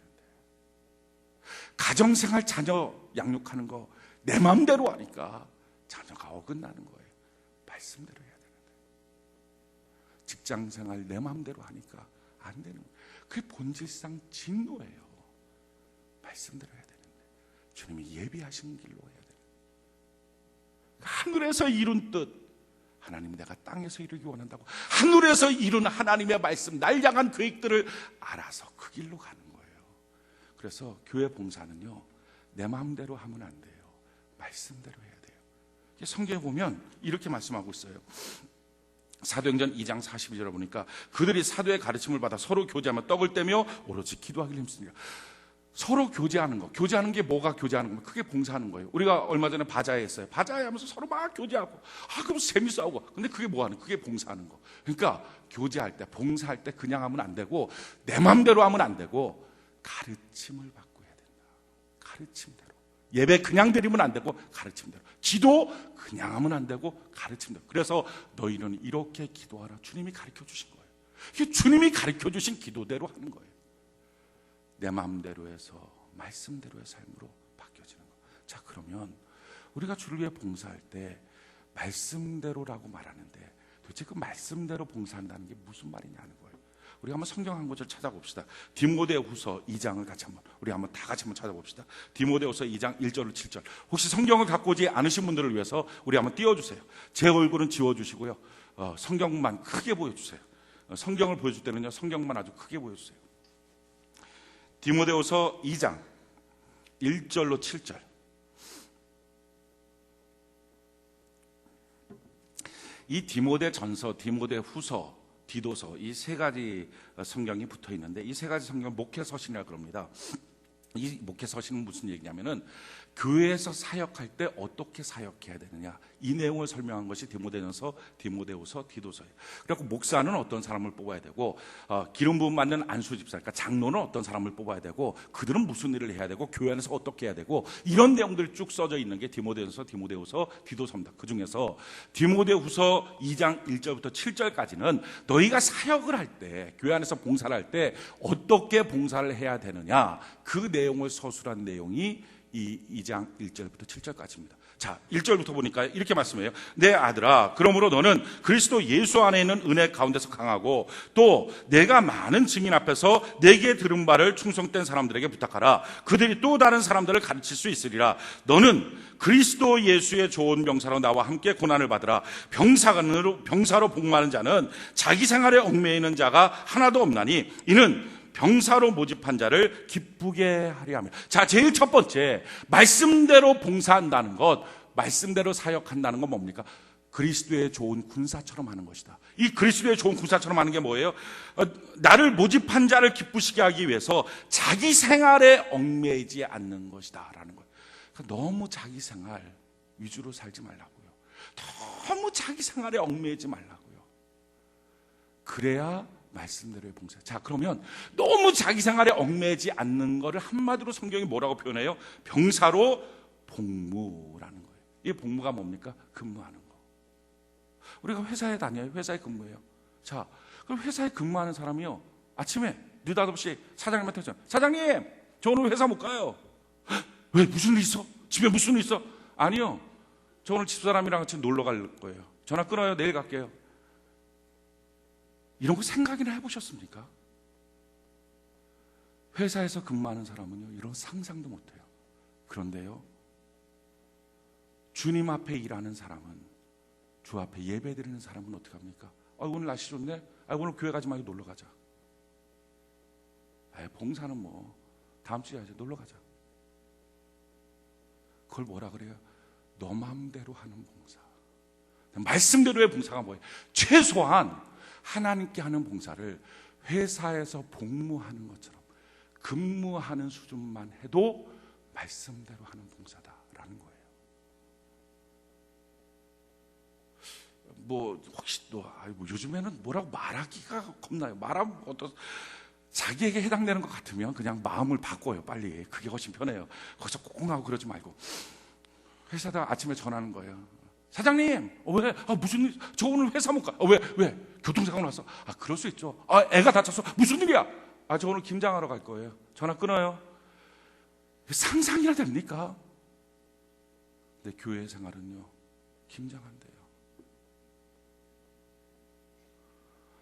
가정생활 자녀 양육하는 거 내 마음대로 하니까 자녀가 어긋나는 거예요. 말씀대로 해야 되는데. 직장생활 내 마음대로 하니까 안 되는 거예요. 그게 본질상 진노예요. 말씀대로 해야 되는데 주님이 예비하신 길로 해야 돼요. 하늘에서 이룬 뜻, 하나님 내가 땅에서 이루기 원한다고 하늘에서 이룬 하나님의 말씀, 날 향한 계획들을 알아서 그 길로 가는 거예요. 그래서 교회 봉사는요, 내 마음대로 하면 안 돼요. 말씀대로 해야 돼요. 성경에 보면 이렇게 말씀하고 있어요. 사도행전 2장 42절에 보니까 그들이 사도의 가르침을 받아 서로 교제하며 떡을 떼며 오로지 기도하기를 힘쓰니라. 서로 교제하는 거. 교제하는 게 뭐가 교제하는 거면 그게 봉사하는 거예요. 우리가 얼마 전에 바자회 했어요. 바자회 하면서 서로 막 교제하고, 그럼 재밌어하고. 근데 그게 뭐 하는 거? 그게 봉사하는 거. 그러니까 교제할 때, 봉사할 때 그냥 하면 안 되고, 내 마음대로 하면 안 되고, 가르침을 받고 해야 된다. 가르침대로. 예배 그냥 드리면 안 되고, 가르침대로. 기도 그냥 하면 안 되고, 가르침대로. 그래서 너희는 이렇게 기도하라. 주님이 가르쳐 주신 거예요. 이게 주님이 가르쳐 주신 기도대로 하는 거예요. 내 마음대로 해서 말씀대로의 삶으로 바뀌어지는 거. 자, 그러면 우리가 주를 위해 봉사할 때 말씀대로라고 말하는데 도대체 그 말씀대로 봉사한다는 게 무슨 말이냐는 거예요. 우리 한번 성경 한 구절 찾아봅시다. 디모데후서 2장을 우리 한번 다 같이 한번 찾아봅시다. 디모데후서 2장 1절 7절. 혹시 성경을 갖고 오지 않으신 분들을 위해서 우리 한번 띄워주세요. 제 얼굴은 지워주시고요. 성경만 크게 보여주세요. 성경을 보여줄 때는요, 성경만 아주 크게 보여주세요. 디모데후서 2장 1절로 7절. 이 디모데전서, 디모데후서, 디도서 이 세 가지 성경이 붙어 있는데 이 세 가지 성경을 목회서신이라고 그럽니다. 이 목회서신은 무슨 얘기냐면은 교회에서 사역할 때 어떻게 사역해야 되느냐, 이 내용을 설명한 것이 디모데전서, 디모데후서, 디도서예요. 그래서 목사는 어떤 사람을 뽑아야 되고, 기름 부음 받는 안수집사, 그러니까 장로는 어떤 사람을 뽑아야 되고, 그들은 무슨 일을 해야 되고, 교회 안에서 어떻게 해야 되고, 이런 내용들이 쭉 써져 있는 게 디모데전서, 디모데후서, 디도서입니다. 그 중에서 디모데후서 2장 1절부터 7절까지는 너희가 사역을 할 때, 교회 안에서 봉사를 할 때 어떻게 봉사를 해야 되느냐, 그 내용을 서술한 내용이 이 2장 1절부터 7절까지입니다. 자, 1절부터 보니까 이렇게 말씀해요. 내 아들아, 그러므로 너는 그리스도 예수 안에 있는 은혜 가운데서 강하고, 또 내가 많은 증인 앞에서 내게 들은 바를 충성된 사람들에게 부탁하라. 그들이 또 다른 사람들을 가르칠 수 있으리라. 너는 그리스도 예수의 좋은 병사로 나와 함께 고난을 받으라. 병사로 복무하는 자는 자기 생활에 얽매이는 자가 하나도 없나니 이는 병사로 모집한 자를 기쁘게 하려 하며. 자, 제일 첫 번째, 말씀대로 봉사한다는 것, 말씀대로 사역한다는 건 뭡니까? 그리스도의 좋은 군사처럼 하는 것이다. 이 그리스도의 좋은 군사처럼 하는 게 뭐예요? 나를 모집한 자를 기쁘시게 하기 위해서 자기 생활에 얽매이지 않는 것이다 라는 거예요. 그러니까 너무 자기 생활 위주로 살지 말라고요. 너무 자기 생활에 얽매이지 말라고요. 그래야 말씀대로의 봉사. 자, 그러면 너무 자기 생활에 얽매이지 않는 거를 한마디로 성경이 뭐라고 표현해요? 병사로 복무라는 거예요. 이 복무가 뭡니까? 근무하는 거. 우리가 회사에 다녀요. 회사에 근무해요. 자, 그럼 회사에 근무하는 사람이요, 아침에 느닷없이 사장님한테 하잖아요. 사장님, 저 오늘 회사 못 가요. 왜? 무슨 일 있어? 집에 무슨 일 있어? 아니요, 저 오늘 집사람이랑 같이 놀러 갈 거예요. 전화 끊어요. 내일 갈게요. 이런 거 생각이나 해보셨습니까? 회사에서 근무하는 사람은요, 이런 상상도 못해요. 그런데요, 주님 앞에 일하는 사람은, 주 앞에 예배 드리는 사람은 어떻게 합니까? 오늘 날씨 좋네? 오늘 교회 가지 말고 놀러 가자. 봉사는 뭐 다음 주에 하자. 놀러 가자. 그걸 뭐라 그래요? 너 마음대로 하는 봉사. 말씀대로의 봉사가 뭐예요? 최소한 하나님께 하는 봉사를 회사에서 복무하는 것처럼 근무하는 수준만 해도 말씀대로 하는 봉사다라는 거예요. 뭐 혹시 또 요즘에는 뭐라고 말하기가 겁나요. 말하면 자기에게 해당되는 것 같으면 그냥 마음을 바꿔요. 빨리. 그게 훨씬 편해요. 거기서 꽁 하고 그러지 말고. 회사다 아침에 전화하는 거예요. 사장님, 왜? 무슨 일? 저 오늘 회사 못 가. 왜? 교통사고 났어. 그럴 수 있죠. 애가 다쳤어. 무슨 일이야? 저 오늘 김장하러 갈 거예요. 전화 끊어요. 상상이나 됩니까? 근데 교회 생활은요, 김장한대요.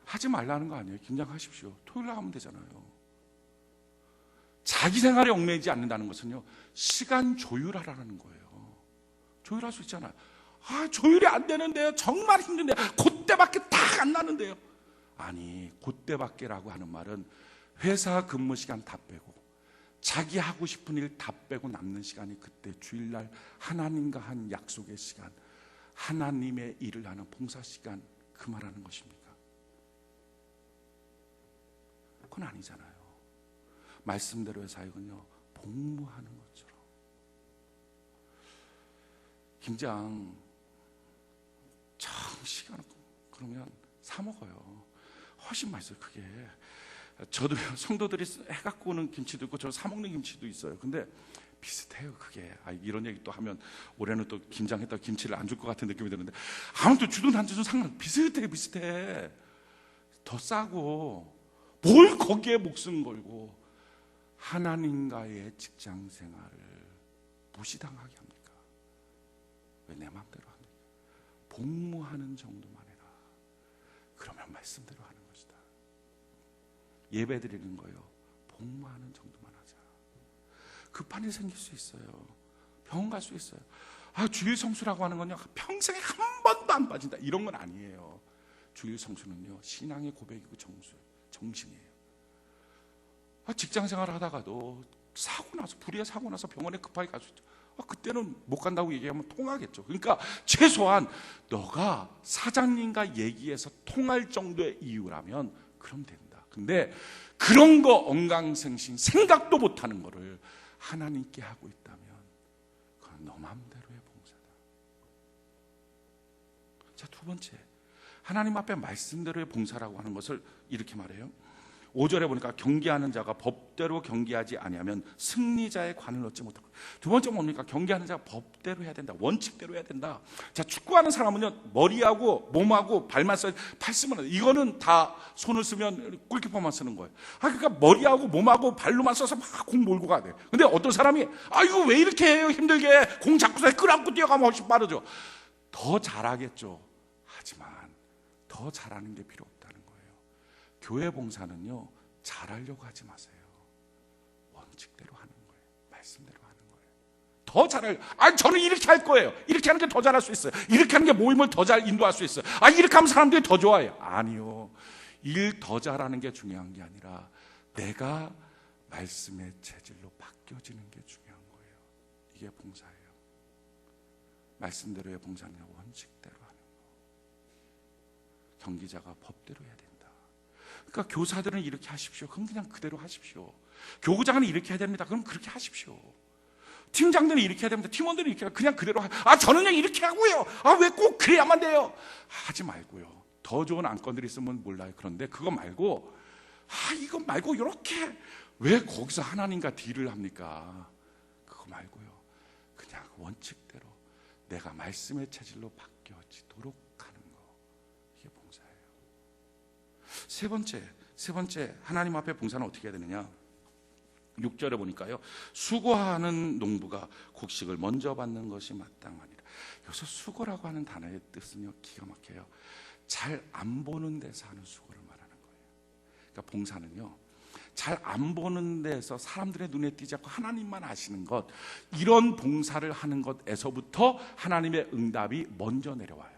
하지 말라는 거 아니에요. 김장하십시오. 토요일 날 하면 되잖아요. 자기 생활에 얽매이지 않는다는 것은요, 시간 조율하라는 거예요. 조율할 수 있잖아요. 조율이 안 되는데요. 정말 힘든데요. 그때밖에 딱 안 나는데요. 아니, 그때밖에라고 하는 말은 회사 근무 시간 다 빼고 자기 하고 싶은 일 다 빼고 남는 시간이 그때 주일날 하나님과 한 약속의 시간, 하나님의 일을 하는 봉사 시간, 그 말하는 것입니까? 그건 아니잖아요. 말씀대로의 사역은요, 복무하는 것처럼. 김장 시간 없고 그러면 사 먹어요. 훨씬 맛있어요. 그게 저도 성도들이 해갖고 오는 김치도 있고 저 사 먹는 김치도 있어요. 근데 비슷해요. 그게 이런 얘기 또 하면 올해는 또 김장했다 김치를 안 줄 것 같은 느낌이 드는데, 아무튼 주든 안 주든 상관, 비슷해. 더 싸고 뭘 거기에 목숨 걸고 하나님과의 직장 생활을 무시당하게 합니까? 왜 내 마음대로 합니까? 복무하는 정도만 해라. 그러면 말씀대로 하는 것이다. 예배 드리는 거예요. 복무하는 정도만 하자. 급한 일 생길 수 있어요. 병원 갈 수 있어요. 주일 성수라고 하는 건요, 평생에 한 번도 안 빠진다, 이런 건 아니에요. 주일 성수는요, 신앙의 고백이고 정신이에요. 직장 생활 하다가도 불의의 사고 나서 병원에 급하게 갈 수 있죠. 그때는 못 간다고 얘기하면 통하겠죠. 그러니까 최소한 너가 사장님과 얘기해서 통할 정도의 이유라면 그럼 된다. 근데 그런 거 엉강생신 생각도 못하는 거를 하나님께 하고 있다면 그건 너 마음대로의 봉사다. 자, 두 번째, 하나님 앞에 말씀대로의 봉사라고 하는 것을 이렇게 말해요. 5절에 보니까 경계하는 자가 법대로 경계하지 아니하면 승리자의 관을 얻지 못하고. 두 번째 뭡니까? 경계하는 자가 법대로 해야 된다. 원칙대로 해야 된다. 자, 축구하는 사람은요, 머리하고 몸하고 발만 써야, 팔 쓰면 안 돼. 이거는 다 손을 쓰면 골키퍼만 쓰는 거예요. 그러니까 머리하고 몸하고 발로만 써서 막 공 몰고 가야 돼. 근데 어떤 사람이 이거 왜 이렇게 해요? 힘들게 공 잡고서 끌어안고 뛰어가면 훨씬 빠르죠. 더 잘하겠죠. 하지만 더 잘하는 게 필요 없다는 거예요. 교회 봉사는요, 잘하려고 하지 마세요. 원칙대로 하는 거예요. 말씀대로 하는 거예요. 더 잘할, 저는 이렇게 할 거예요. 이렇게 하는 게 더 잘할 수 있어요. 이렇게 하는 게 모임을 더 잘 인도할 수 있어요. 이렇게 하면 사람들이 더 좋아해요. 아니요. 일 더 잘하는 게 중요한 게 아니라 내가 말씀의 체질로 바뀌어지는 게 중요한 거예요. 이게 봉사예요. 말씀대로의 봉사는 원칙대로 하는 거. 경기자가 법대로 해야 된다. 그러니까 교사들은 이렇게 하십시오. 그럼 그냥 그대로 하십시오. 교구장은 이렇게 해야 됩니다. 그럼 그렇게 하십시오. 팀장들은 이렇게 해야 됩니다. 팀원들은 이렇게 그냥 그대로 저는 그냥 이렇게 하고요. 왜 꼭 그래야만 돼요? 하지 말고요. 더 좋은 안건들이 있으면 몰라요. 그런데 그거 말고 이거 말고 이렇게 왜 거기서 하나님과 딜을 합니까? 그거 말고요. 그냥 원칙대로 내가 말씀의 체질로 바뀌어지도록 하는 거. 이게 봉사예요. 세 번째 하나님 앞에 봉사는 어떻게 해야 되느냐? 6절에 보니까요, 수고하는 농부가 곡식을 먼저 받는 것이 마땅하니라. 여기서 수고라고 하는 단어의 뜻은요, 기가 막혀요. 잘 안 보는 데서 하는 수고를 말하는 거예요. 그러니까 봉사는요, 잘 안 보는 데서 사람들의 눈에 띄지 않고 하나님만 아시는 것, 이런 봉사를 하는 것에서부터 하나님의 응답이 먼저 내려와요.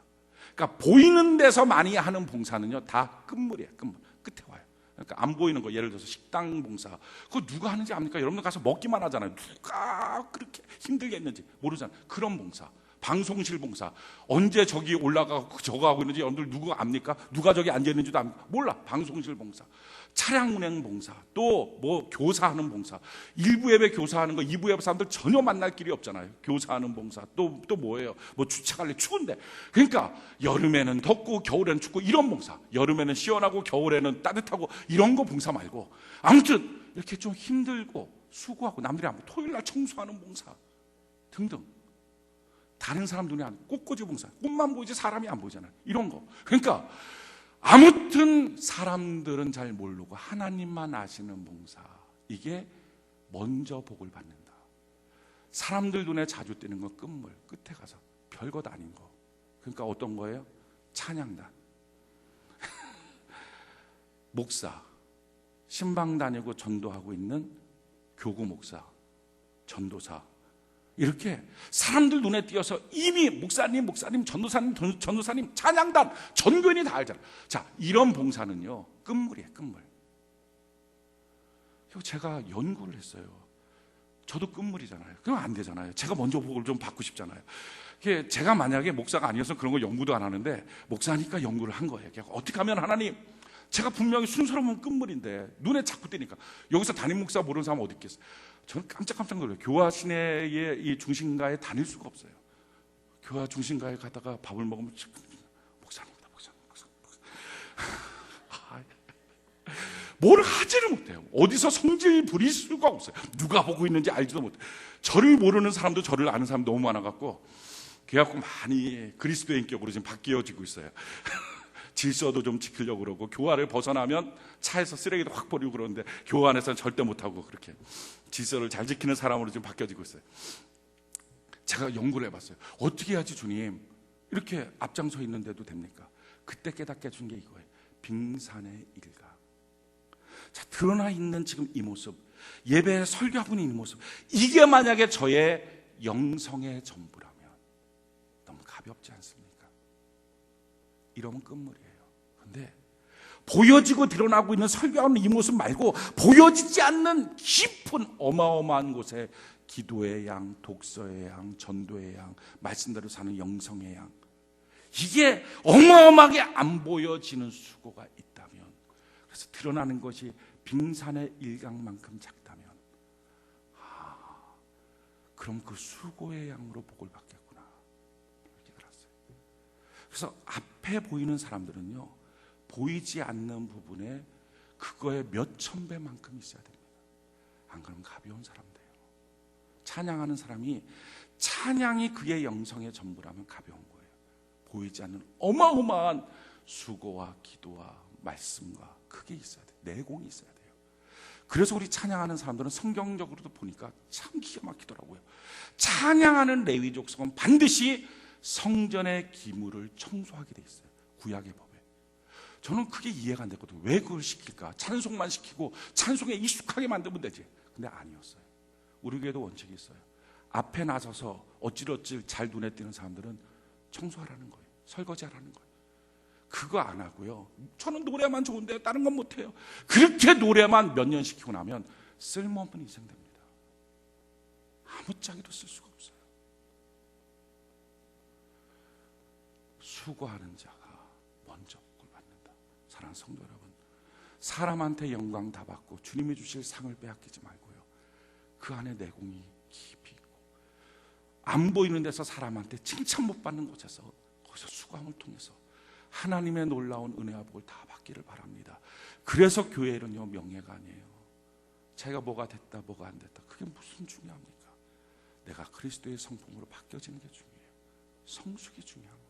그러니까 보이는 데서 많이 하는 봉사는요, 다 끝물이에요. 끝에 와요. 그러니까 안 보이는 거, 예를 들어서 식당 봉사, 그거 누가 하는지 압니까? 여러분들 가서 먹기만 하잖아요. 누가 그렇게 힘들게 했는지 모르잖아요. 그런 봉사. 방송실 봉사, 언제 저기 올라가고 저거 하고 있는지 여러분들 누구 압니까? 누가 저기 앉아 있는지도 압니까? 몰라. 방송실 봉사, 차량 운행 봉사, 또 뭐 교사하는 봉사. 일부 예배 교사하는 거, 2부 예배 사람들 전혀 만날 길이 없잖아요. 교사하는 봉사, 또 뭐예요? 뭐 주차 관리, 추운데. 그러니까 여름에는 덥고 겨울에는 춥고 이런 봉사, 여름에는 시원하고 겨울에는 따뜻하고 이런 거 봉사 말고, 아무튼 이렇게 좀 힘들고 수고하고 남들이 안 보고 토요일 날 청소하는 봉사 등등. 다른 사람 눈에 안, 꽃꽂이 봉사, 꽃만 보이지 사람이 안 보이잖아요. 이런 거. 그러니까 아무튼 사람들은 잘 모르고 하나님만 아시는 봉사, 이게 먼저 복을 받는다. 사람들 눈에 자주 띄는 건 끝물, 끝에 가서 별것 아닌 거. 그러니까 어떤 거예요? 찬양단, 목사, 신방 다니고 전도하고 있는 교구 목사, 전도사, 이렇게 사람들 눈에 띄어서 이미 목사님, 전도사님, 찬양단, 전교인이 다 알잖아요. 자, 이런 봉사는요, 끝물이에요, 끝물. 제가 연구를 했어요. 저도 끝물이잖아요. 그럼 안 되잖아요. 제가 먼저 복을 좀 받고 싶잖아요. 제가 만약에 목사가 아니어서 그런 거 연구도 안 하는데, 목사니까 연구를 한 거예요. 어떻게 하면 하나님, 제가 분명히 순서로면 끝물인데 눈에 자꾸 띄니까. 여기서 담임 목사 모르는 사람 어디 있겠어요? 저는 깜짝 놀라요. 교화 시내의 이 중심가에 다닐 수가 없어요. 교화 중심가에 가다가 밥을 먹으면 목사님이다, 목사님. 뭘 하지를 못해요. 어디서 성질 부릴 수가 없어요. 누가 보고 있는지 알지도 못해요. 저를 모르는 사람도 저를 아는 사람 너무 많아갖고, 그래갖고 많이 그리스도인격으로 지금 바뀌어지고 있어요. 질서도 좀 지키려고 그러고, 교화를 벗어나면 차에서 쓰레기도 확 버리고 그러는데 교화 안에서는 절대 못하고, 그렇게 질서를 잘 지키는 사람으로 지금 바뀌어지고 있어요. 제가 연구를 해봤어요. 어떻게 해야지 주님 이렇게 앞장서 있는데도 됩니까? 그때 깨닫게 해준 게 이거예요. 빙산의 일각. 자, 드러나 있는 지금 이 모습, 예배에 설교하고 있는 이 모습, 이게 만약에 저의 영성의 전부라면 너무 가볍지 않습니까? 이러면 끝물이에요. 그런데 보여지고 드러나고 있는 설교하는 이 모습 말고 보여지지 않는 깊은 어마어마한 곳에 기도의 양, 독서의 양, 전도의 양, 말씀대로 사는 영성의 양, 이게 어마어마하게 안 보여지는 수고가 있다면, 그래서 드러나는 것이 빙산의 일각만큼 작다면, 그럼 그 수고의 양으로 복을 받겠구나 이렇게 알았어요. 그래서 앞에 보이는 사람들은요, 보이지 않는 부분에 그거의 몇천 배만큼 있어야 됩니다. 안 그러면 가벼운 사람 돼요. 찬양하는 사람이 찬양이 그의 영성의 전부라면 가벼운 거예요. 보이지 않는 어마어마한 수고와 기도와 말씀과 그게 있어야 돼요. 내공이 있어야 돼요. 그래서 우리 찬양하는 사람들은 성경적으로도 보니까 참 기가 막히더라고요. 찬양하는 레위 족속은 반드시 성전의 기물을 청소하게 돼 있어요. 구약의 법에. 저는 그게 이해가 안 됐거든요. 왜 그걸 시킬까? 찬송만 시키고 찬송에 익숙하게 만들면 되지. 근데 아니었어요. 우리 교회도 원칙이 있어요. 앞에 나서서 어찌어찌 잘 눈에 띄는 사람들은 청소하라는 거예요. 설거지하라는 거예요. 그거 안 하고요, 저는 노래만 좋은데 다른 건 못해요. 그렇게 노래만 몇 년 시키고 나면 쓸모없는 인생 됩니다. 아무짝에도 쓸 수가 없어요. 수고하는 자가 먼저 복을 받는다. 사랑하는 성도 여러분, 사람한테 영광 다 받고 주님이 주실 상을 빼앗기지 말고요, 그 안에 내공이 깊이 있고 안 보이는 데서 사람한테 칭찬 못 받는 곳에서 거기서 수고함을 통해서 하나님의 놀라운 은혜와 복을 다 받기를 바랍니다. 그래서 교회는요, 명예가 아니에요. 제가 뭐가 됐다 뭐가 안 됐다 그게 무슨 중요합니까? 내가 그리스도의 성품으로 바뀌어지는 게 중요해요. 성숙이 중요한 거예요.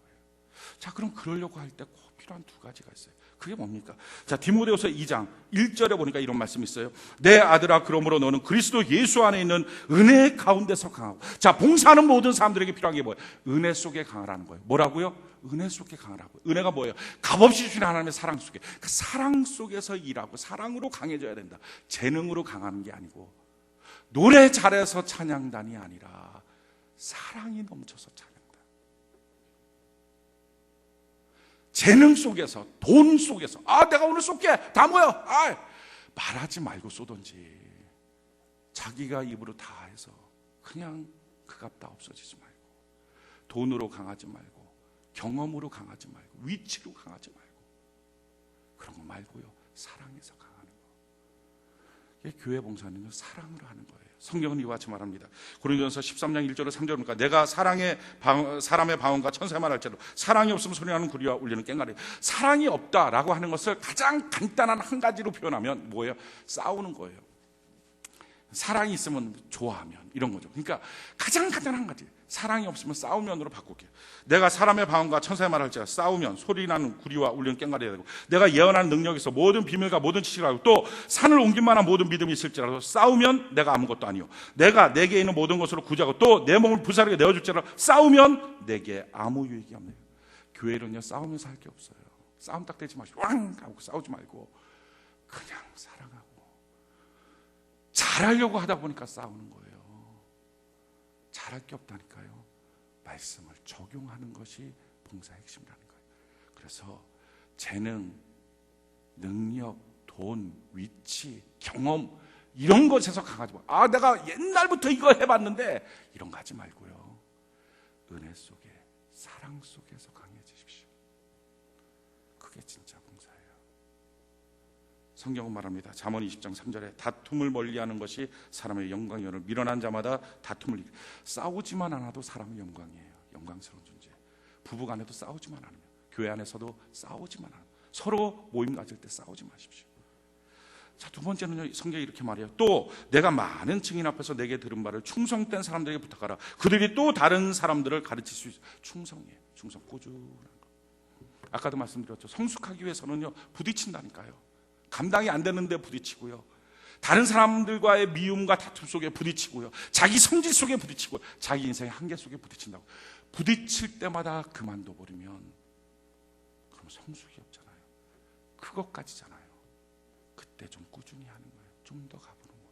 자, 그럼 그러려고 할 때 꼭 필요한 두 가지가 있어요. 그게 뭡니까? 자, 디모데후서 2장 1절에 보니까 이런 말씀이 있어요. 내 아들아, 그러므로 너는 그리스도 예수 안에 있는 은혜 가운데서 강하고. 자, 봉사하는 모든 사람들에게 필요한 게 뭐예요? 은혜 속에 강하라는 거예요. 뭐라고요? 은혜 속에 강하라고. 은혜가 뭐예요? 값없이 주시는 하나님의 사랑 속에. 그 사랑 속에서 일하고 사랑으로 강해져야 된다. 재능으로 강하는 게 아니고, 노래 잘해서 찬양단이 아니라 사랑이 넘쳐서 찬양단. 재능 속에서, 돈 속에서, 내가 오늘 쏠게, 다 모여, 말하지 말고 쏘든지, 자기가 입으로 다 해서 그냥 그 값 다 없어지지 말고, 돈으로 강하지 말고, 경험으로 강하지 말고, 위치로 강하지 말고, 그런 거 말고요, 사랑에서 강하는 거. 이게 교회 봉사는요, 사랑으로 하는 거예요. 성경은 이와 같이 말합니다. 고린도전서 13장 1절로 3절 보니까 내가 사람의 방언과 천사의 말 할지라도 사랑이 없으면 소리나는 구리와 울리는 꽹과리. 사랑이 없다라고 하는 것을 가장 간단한 한 가지로 표현하면 뭐예요? 싸우는 거예요. 사랑이 있으면 좋아하면, 이런 거죠. 그러니까 가장 간단한 가지, 사랑이 없으면 싸우면으로 바꿀게요. 내가 사람의 방언과 천사의 말을 할지라도 싸우면 소리나는 구리와 울리는 꽹과리가 되고, 내가 예언하는 능력이 있어 모든 비밀과 모든 지식을 알고 또 산을 옮길 만한 모든 믿음이 있을지라도 싸우면 내가 아무것도 아니요, 내가 내게 있는 모든 것으로 구제하고 또 내 몸을 불사르게 내어줄지라도 싸우면 내게 아무 유익이 없네요. 교회는요, 싸우면서 할 게 없어요. 싸움 딱 되지 마시고 왕 하고 싸우지 말고 그냥 사랑하고 잘하려고 하다 보니까 싸우는 거예요. 잘할 게 없다니까요. 말씀을 적용하는 것이 봉사의 핵심이라는 거예요. 그래서 재능, 능력, 돈, 위치, 경험, 이런 것에서 강하지 말고, 내가 옛날부터 이거 해봤는데, 이런 거 하지 말고요, 은혜 속에, 사랑 속에서 강해지십시오. 그게 진짜 봉사예요. 성경은 말합니다. 잠언 20장 3절에 다툼을 멀리하는 것이 사람의 영광이오늘 미련한 자마다 다툼을 이기. 싸우지만 않아도 사람은 영광이에요. 영광스러운 존재. 부부간에도 싸우지만 않으면, 교회 안에서도 싸우지만 않으면, 서로 모임 가질 때 싸우지 마십시오. 자, 두 번째는요, 성경이 이렇게 말해요. 또 내가 많은 증인 앞에서 내게 들은 바를 충성된 사람들에게 부탁하라. 그들이 또 다른 사람들을 가르칠 수 있어요. 충성이에요. 충성, 꾸준한 거. 아까도 말씀드렸죠. 성숙하기 위해서는요, 부딪힌다니까요. 감당이 안 되는데 부딪히고요, 다른 사람들과의 미움과 다툼 속에 부딪히고요, 자기 성질 속에 부딪히고, 자기 인생의 한계 속에 부딪힌다고. 부딪힐 때마다 그만둬 버리면 그럼 성숙이 없잖아요. 그것까지잖아요. 그 그때 좀 꾸준히 하는 거예요. 좀 더 가보는 거예요.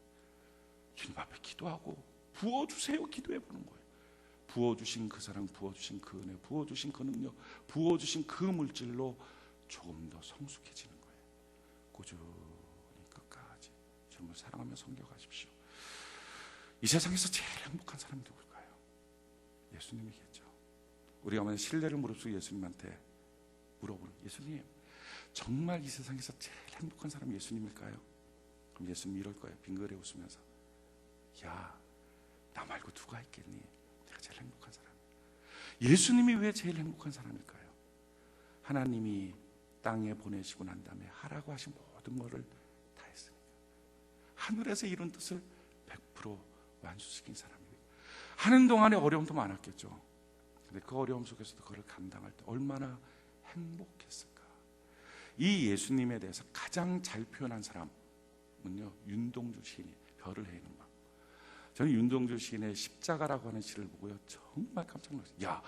주님 앞에 기도하고 부어주세요. 기도해보는 거예요. 부어주신 그 사랑, 부어주신 그 은혜, 부어주신 그 능력, 부어주신 그 물질로 조금 더 성숙해지는 거예요. 꾸준히 끝까지 주님을 사랑하며 섬겨가십시오. 이 세상에서 제일 행복한 사람이 누굴까요? 예수님이겠죠. 우리가 만약 신뢰를 무릅쓰고 예수님한테 물어보는, 예수님 정말 이 세상에서 제일 행복한 사람이 예수님일까요? 그럼 예수님이 이럴 거예요. 빙그레 웃으면서, 야, 나 말고 누가 있겠니? 내가 제일 행복한 사람. 예수님이 왜 제일 행복한 사람일까요? 하나님이 땅에 보내시고 난 다음에 하라고 하신 모든 것을 다 했으니까. 하늘에서 이룬 뜻을 100% 완수시킨 사람입니다. 하는 동안에 어려움도 많았겠죠. 근데 그 어려움 속에서도 그걸 감당할 때 얼마나 행복했을까. 이 예수님에 대해서 가장 잘 표현한 사람은요, 윤동주 시인이 별을 해는 방. 저는 윤동주 시인의 십자가라고 하는 시를 보고요, 정말 깜짝 놀랐어요. 야,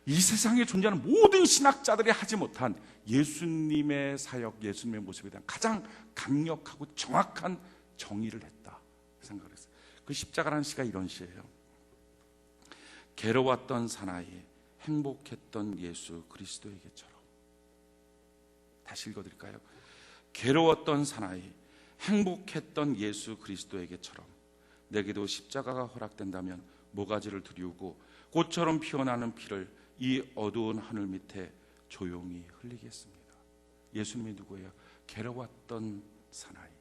이 세상에 존재하는 모든 신학자들이 하지 못한 예수님의 사역, 예수님의 모습에 대한 가장 강력하고 정확한 정의를 했다 생각을 했어요. 그 십자가라는 시가 이런 시예요. 괴로웠던 사나이 행복했던 예수 그리스도에게처럼. 다시 읽어드릴까요? 괴로웠던 사나이 행복했던 예수 그리스도에게처럼 내게도 십자가가 허락된다면 모가지를 들이우고 꽃처럼 피어나는 피를 이 어두운 하늘 밑에 조용히 흘리겠습니다. 예수님이 누구예요? 괴로웠던 사나이.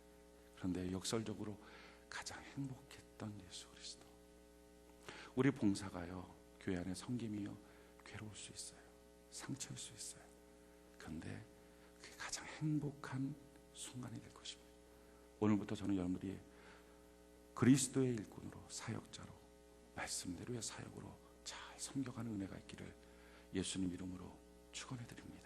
그런데 역설적으로 가장 행복했던 예수 그리스도. 우리 봉사가요, 교회 안에 섬김이요, 괴로울 수 있어요. 상처일 수 있어요. 그런데 그게 가장 행복한 순간이 될 것입니다. 오늘부터 저는 여러분들이 그리스도의 일꾼으로, 사역자로, 말씀대로의 사역으로 잘 섬겨가는 은혜가 있기를 예수님 이름으로 축원해 드립니다.